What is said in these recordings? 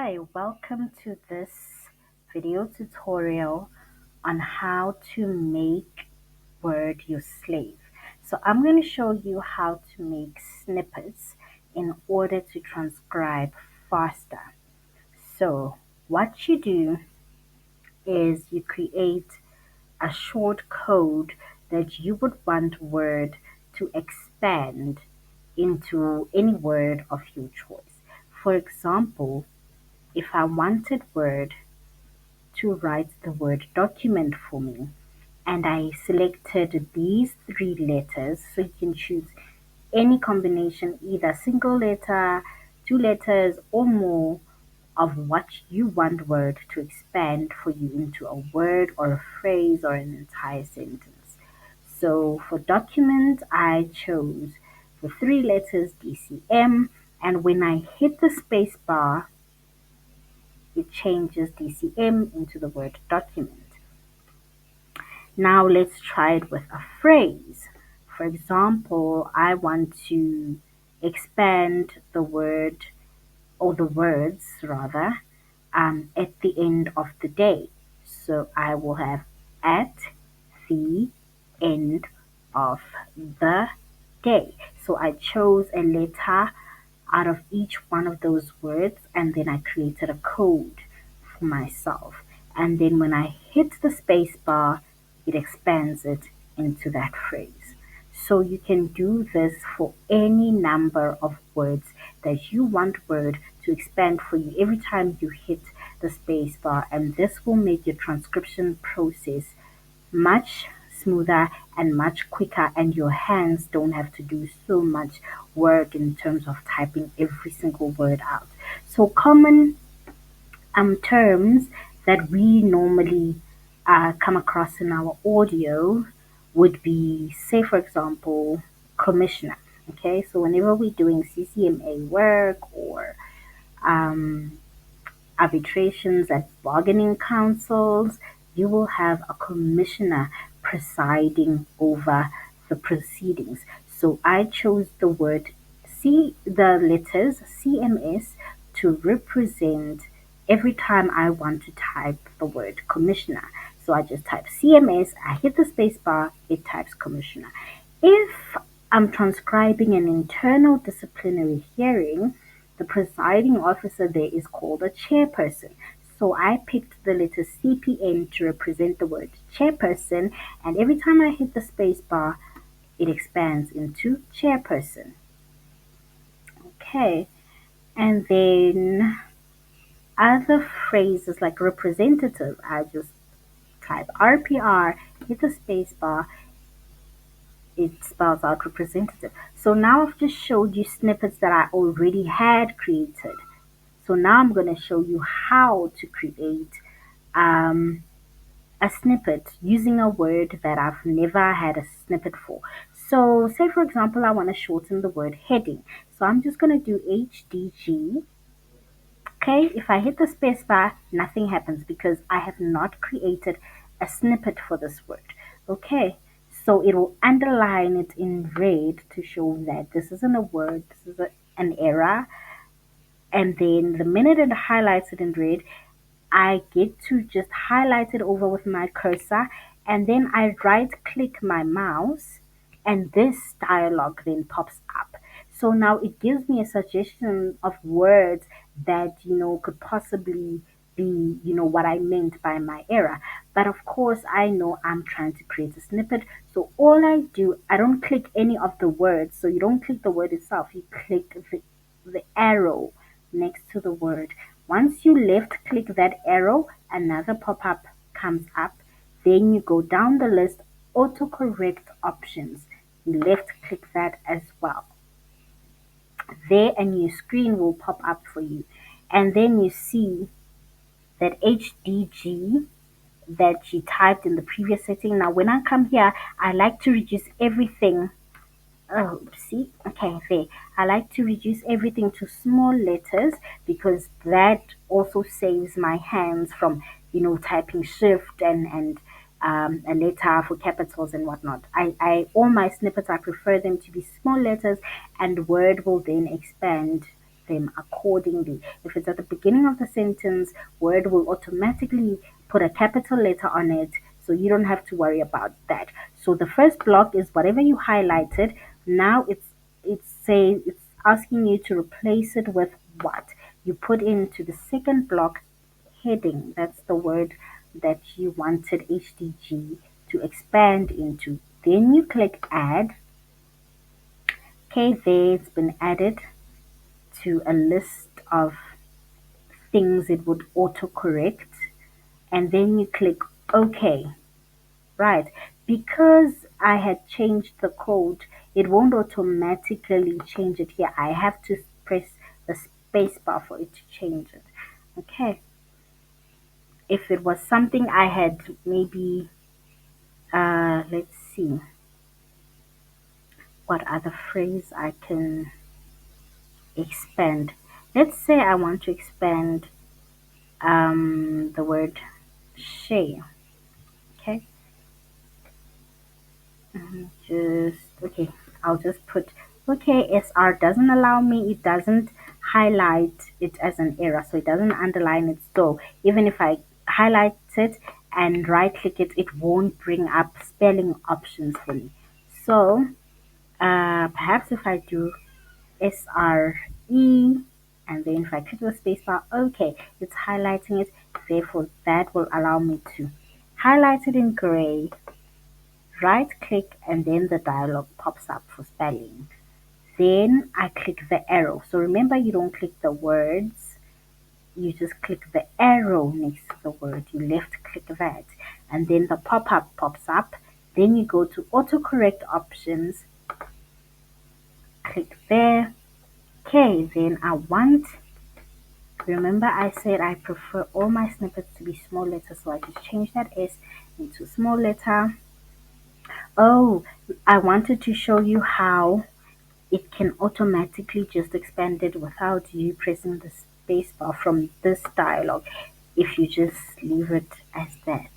Hi, welcome to this video tutorial on how to make Word your slave. So I'm going to show you how to make snippets in order to transcribe faster. So what you do is you create a short code that you would want Word to expand into any word of your choice. For example, if I wanted Word to write the word document for me, and I selected these three letters, so you can choose any combination, either single letter, two letters, or more of what you want Word to expand for you into a word or a phrase or an entire sentence. So for document, I chose the three letters DCM, and when I hit the space bar, it changes DCM into the word document. Now let's try it with a phrase. For example, I want to expand the word or the words rather at the end of the day. So I will have at the end of the day. So I chose a letter out of each one of those words, and then I created a code for myself. And then when I hit the space bar, it expands it into that phrase. So you can do this for any number of words that you want Word to expand for you every time you hit the space bar, and this will make your transcription process much smoother and much quicker, and your hands don't have to do so much work in terms of typing every single word out. So common terms that we normally come across in our audio would be, say for example, commissioner. Okay, so whenever we're doing CCMA work or um, arbitrations at bargaining councils, you will have a commissioner presiding over the proceedings. So I chose the word the letters CMS to represent every time I want to type the word commissioner. So I just type CMS, I hit the space bar, it types commissioner. If I'm transcribing an internal disciplinary hearing, the presiding officer there is called a chairperson. So I picked the letter CPN to represent the word chairperson, and every time I hit the space bar, it expands into chairperson. Okay, and then other phrases like representative, I just type RPR, hit the space bar, it spells out representative. So now I've just showed you snippets that I already had created. So now I'm going to show you how to create um, a snippet using a word that I've never had a snippet for. So say for example, I want to shorten the word heading. So I'm just going to do HDG. Okay, if I hit the space bar, nothing happens because I have not created a snippet for this word. Okay, so it will underline it in red to show that this isn't a word, this is an error. And then the minute it highlights it in red, I get to just highlight it over with my cursor, and then I right click my mouse, and this dialog then pops up. So now it gives me a suggestion of words that could possibly be what I meant by my error. But of course I know I'm trying to create a snippet, so all I do, I don't click any of the words. So you don't click the word itself, you click the arrow next to the word. Once you left click that arrow, another pop-up comes up. Then you go down the list, autocorrect options. You left click that as well. There, and your screen will pop up for you. And then you see that HDG that you typed in the previous setting. Now when I come here, I like to reduce everything. Oh, see, okay, there. I like to reduce everything to small letters because that also saves my hands from, typing shift and a letter for capitals and whatnot. All my snippets, I prefer them to be small letters, and Word will then expand them accordingly. If it's at the beginning of the sentence, Word will automatically put a capital letter on it, so you don't have to worry about that. So the first block is whatever you highlighted. Now it's asking you to replace it with what you put into the second block heading. That's the word that you wanted HDG to expand into. Then you click add. Okay, there it's been added to a list of things it would autocorrect, and then you click OK. Right, because I had changed the code, it won't automatically change it here. I have to press the space bar for it to change it. Okay, if it was something I had maybe, let's see what other phrase I can expand. Let's say I want to expand the word share. Okay, just okay. I'll just put okay. SR doesn't allow me. It doesn't highlight it as an error, so it doesn't underline it. So even if I highlight it and right click it, it won't bring up spelling options for me. So perhaps if I do SRE and then if I click the spacebar, okay, it's highlighting it. Therefore, that will allow me to highlight it in gray, right click, and then the dialog pops up for spelling. Then I click the arrow. So remember, you don't click the words, you just click the arrow next to the word. You left click that, and then the pop up pops up. Then you go to autocorrect options, click there. Okay, then I want, remember I said I prefer all my snippets to be small letters, so I just change that S into small letter. Oh, I wanted to show you how it can automatically just expand it without you pressing the spacebar from this dialog if you just leave it as that.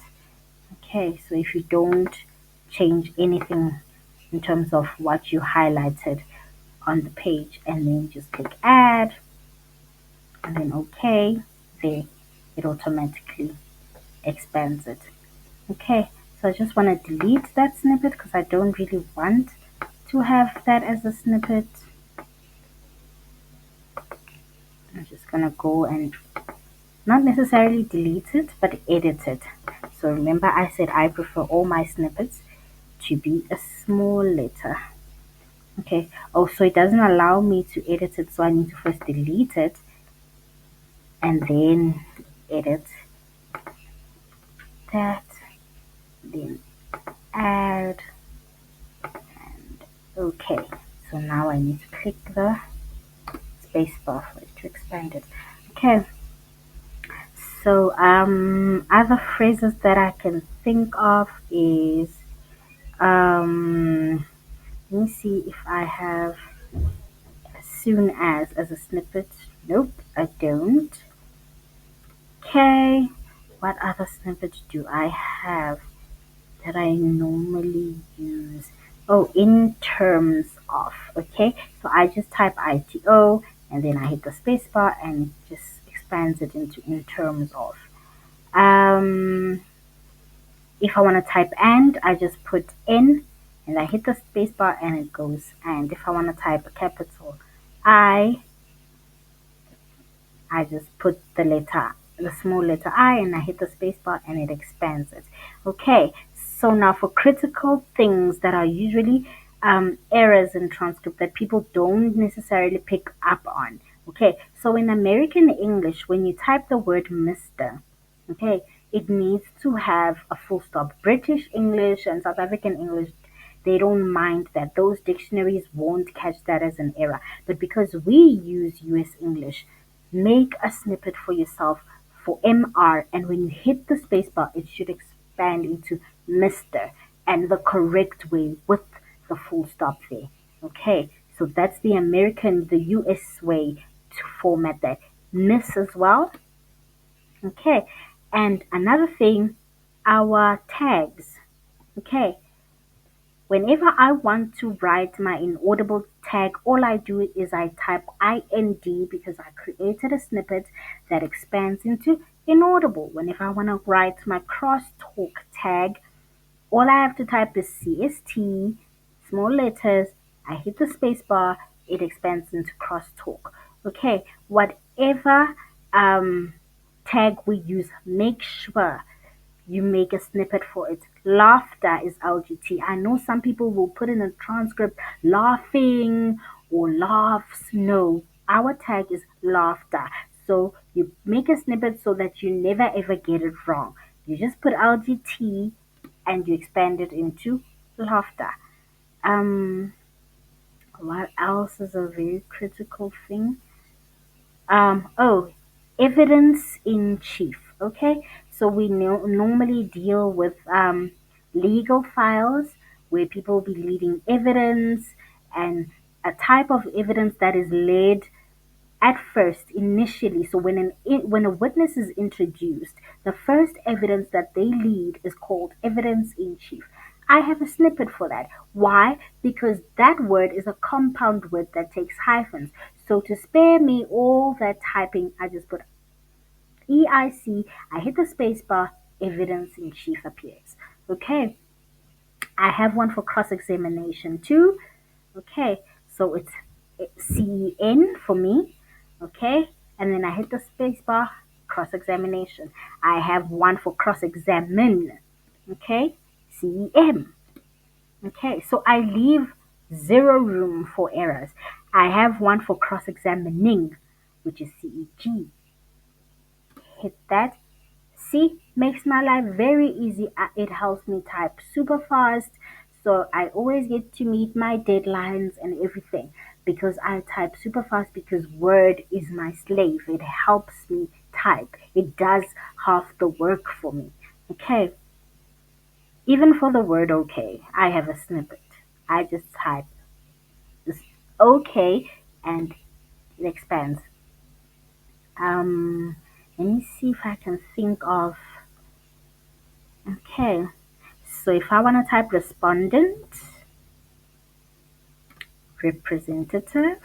Okay, so if you don't change anything in terms of what you highlighted on the page and then just click add and then okay, there it automatically expands it. Okay, so I just want to delete that snippet because I don't really want to have that as a snippet. I'm just gonna go and not necessarily delete it but edit it. So remember I said I prefer all my snippets to be a small letter. Okay, also it doesn't allow me to edit it, so I need to first delete it and then edit that, then add, and okay. So now I need to click the spacebar for it to expand it. Okay, so other phrases that I can think of is let me see if I have as soon as a snippet. Nope, I don't. Okay, what other snippets do I have that I normally use? Oh, in terms of. Okay, so I just type ITO and then I hit the spacebar and it just expands it into in terms of. Um, if I want to type and, I just put N and I hit the spacebar and it goes and. If I want to type a capital I just put the small letter I, and I hit the spacebar and it expands it. Okay, so now for critical things that are usually errors in transcript that people don't necessarily pick up on. Okay, so in American English, when you type the word Mr., okay, it needs to have a full stop. British English and South African English, they don't mind that. Those dictionaries won't catch that as an error. But because we use US English, make a snippet for yourself for MR, and when you hit the spacebar, it should expand into Mr. and the correct way with the full stop there. Okay, so that's the American, the US way to format that. Miss as well. Okay, and another thing, our tags. Okay, Whenever I want to write my inaudible tag, all I do is I type IND because I created a snippet that expands into inaudible. Whenever I want to write my crosstalk tag, all I have to type is CST, small letters, I hit the space bar, it expands into crosstalk. Okay, whatever um, tag we use, make sure you make a snippet for it. Laughter is LGT. I know some people will put in a transcript laughing or laughs. No, our tag is laughter. So you make a snippet so that you never ever get it wrong. You just put LGT and you expand it into laughter. Um, what else is a very critical thing? Oh, evidence in chief. Okay, so we normally deal with legal files where people will be leading evidence and a type of evidence that is led at first initially. So when a witness is introduced, the first evidence that they lead is called evidence in chief. I have a snippet for that. Why? Because that word is a compound word that takes hyphens. So to spare me all that typing, I just put EIC, I hit the space bar, evidence in chief appears. Okay, I have one for cross examination too. Okay, so it's CEN for me. Okay, and then I hit the space bar, cross examination. I have one for cross examine. Okay, CEM. Okay, so I leave zero room for errors. I have one for cross examining, which is CEG. Hit that. See, makes my life very easy. It helps me type super fast. So I always get to meet my deadlines and everything because I type super fast because Word is my slave. It helps me type. It does half the work for me. Okay. Even for the word okay, I have a snippet. I just type this okay and it expands. Um, Let me see if I can think of. Okay, so if I want to type respondent, representative,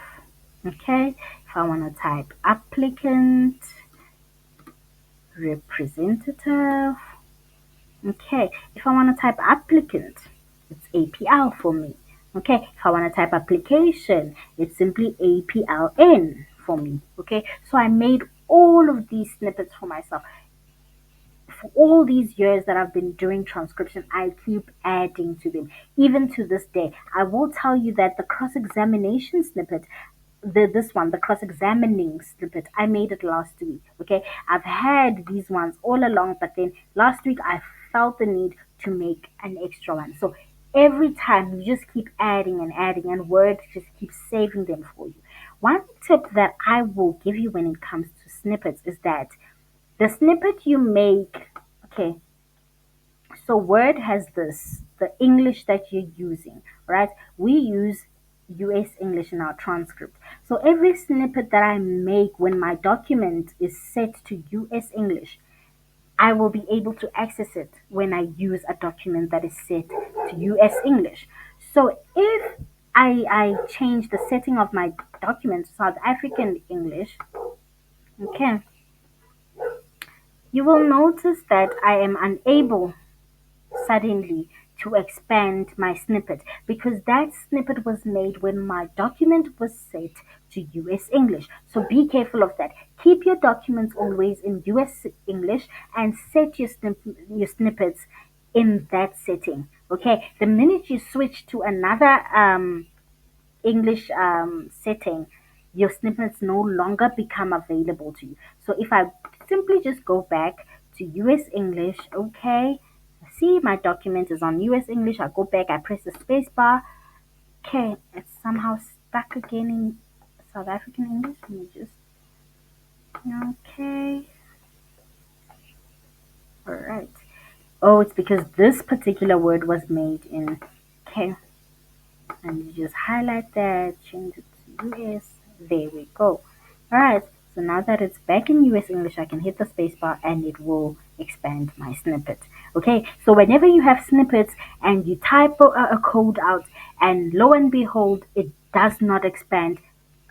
okay, if I want to type applicant, representative, okay, if I want to type applicant, it's APL for me. Okay, if I want to type application, it's simply APLN for me. Okay, so I made all of these snippets for myself. For all these years that I've been doing transcription, I keep adding to them. Even to this day, I will tell you that the cross examination snippet, this one, the cross examining snippet, I made it last week. Okay, I've had these ones all along, but then last week I felt the need to make an extra one. So every time you just keep adding, and Word just keeps saving them for you. One tip that I will give you when it comes to snippets is that the snippet you make, okay, so Word has the English that you're using, right? We use US English in our transcript. So every snippet that I make when my document is set to US English, I will be able to access it when I use a document that is set to US English. So if I change the setting of my document to South African English, okay, you will notice that I am unable suddenly to expand my snippet because that snippet was made when my document was set to US English. So be careful of that. Keep your documents always in US English and set your snippets in that setting. Okay, the minute you switch to another English setting, your snippets no longer become available to you. So if I simply just go back to US English, okay, see my document is on US English, I go back, I press the space bar, okay, it's somehow stuck again in South African English. Let me just, okay, all right. Oh, it's because this particular word was made in, okay, and you just highlight that, change it to US. There we go. Alright, so now that it's back in US English, I can hit the spacebar and it will expand my snippet. Okay, so whenever you have snippets and you type a code out and lo and behold, it does not expand,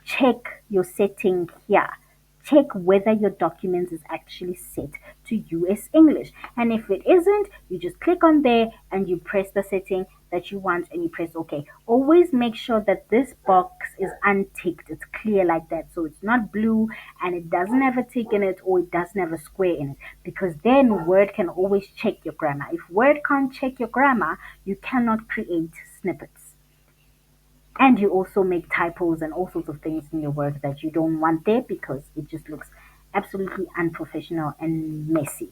check your setting here. Check whether your document is actually set to US English. And if it isn't, you just click on there and you press the setting that you want and you press OK. Always make sure that this box is unticked. It's clear like that. So it's not blue and it doesn't have a tick in it or it doesn't have a square in it. Because then Word can always check your grammar. If Word can't check your grammar, you cannot create snippets. And you also make typos and all sorts of things in your work that you don't want there because it just looks absolutely unprofessional and messy.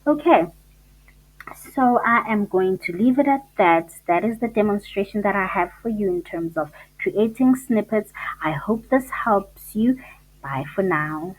Okay, so I am going to leave it at that. That is the demonstration that I have for you in terms of creating snippets. I hope this helps you. Bye for now.